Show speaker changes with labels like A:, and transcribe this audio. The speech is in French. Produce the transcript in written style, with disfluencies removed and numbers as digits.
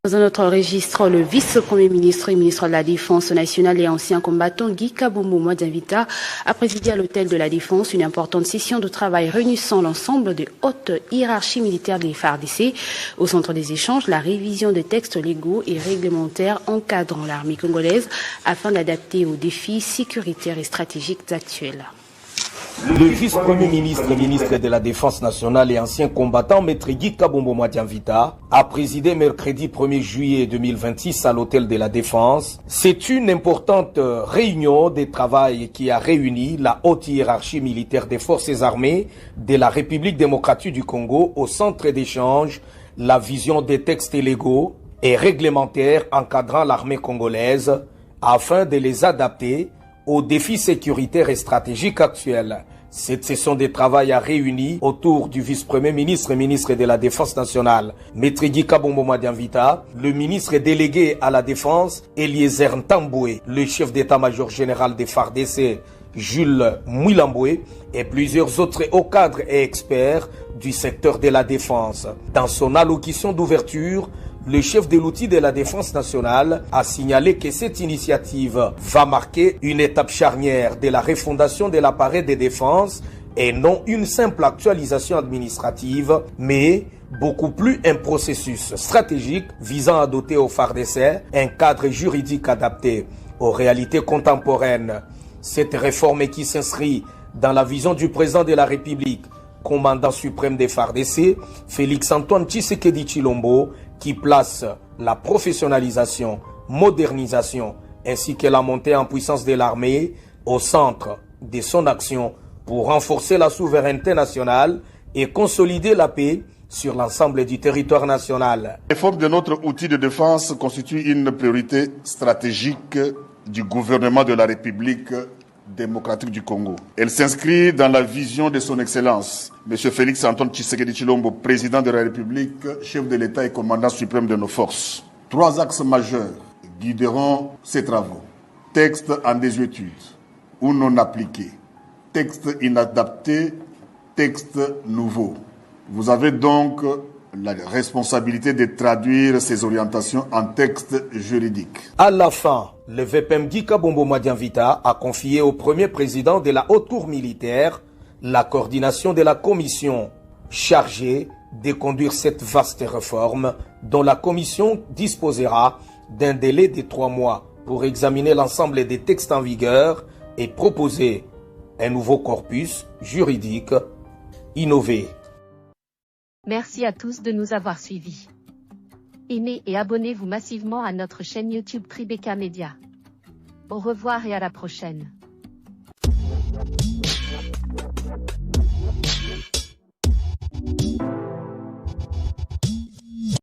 A: Dans un autre registre, le vice-premier ministre et ministre de la Défense nationale et ancien combattant Guy Kabombo Modianvita a présidé à l'hôtel de la Défense une importante session de travail réunissant l'ensemble des hautes hiérarchies militaires des FARDC. Au centre des échanges, la révision des textes légaux et réglementaires encadrant l'armée congolaise afin d'adapter aux défis sécuritaires et stratégiques actuels.
B: Le vice-premier ministre et ministre de la Défense nationale et ancien combattant, Maître Guy Kabombo Modianvita, a présidé mercredi 1er juillet 2026 à l'hôtel de la Défense. C'est une importante réunion de travail qui a réuni la haute hiérarchie militaire des forces armées de la République démocratique du Congo au centre d'échange, la vision des textes légaux et réglementaires encadrant l'armée congolaise afin de les adapter aux défis sécuritaires et stratégiques actuels. Cette session de travail a réuni autour du vice-premier ministre et ministre de la Défense nationale, Maître Guy Kabombo Modianvita, le ministre délégué à la Défense, Eliezer Ntamboué, le chef d'état-major général des FARDC, Jules Mouilamboué, et plusieurs autres hauts cadres et experts du secteur de la défense. Dans son allocution d'ouverture, le chef de l'outil de la Défense nationale a signalé que cette initiative va marquer une étape charnière de la refondation de l'appareil de défense et non une simple actualisation administrative, mais beaucoup plus un processus stratégique visant à doter au FARDC un cadre juridique adapté aux réalités contemporaines. Cette réforme qui s'inscrit dans la vision du président de la République, commandant suprême des FARDC, Félix-Antoine Tshisekedi Tshilombo, qui place la professionnalisation, modernisation ainsi que la montée en puissance de l'armée au centre de son action pour renforcer la souveraineté nationale et consolider la paix sur l'ensemble du territoire national.
C: La réforme de notre outil de défense constitue une priorité stratégique du gouvernement de la République démocratique du Congo. Elle s'inscrit dans la vision de son Excellence, M. Félix-Antoine Tshisekedi Tshilombo, président de la République, chef de l'État et commandant suprême de nos forces. 3 axes majeurs guideront ces travaux. Texte en désuétude ou non appliqué, texte inadapté, texte nouveau. Vous avez donc la responsabilité de traduire ces orientations en texte juridique.
B: À la fin, le VPM Guy Kabombo Modianvita a confié au premier président de la haute cour militaire la coordination de la commission chargée de conduire cette vaste réforme dont la commission disposera d'un délai de 3 mois pour examiner l'ensemble des textes en vigueur et proposer un nouveau corpus juridique innové.
D: Merci à tous de nous avoir suivis. Aimez et abonnez-vous massivement à notre chaîne YouTube Tribeca Media. Au revoir et à la prochaine.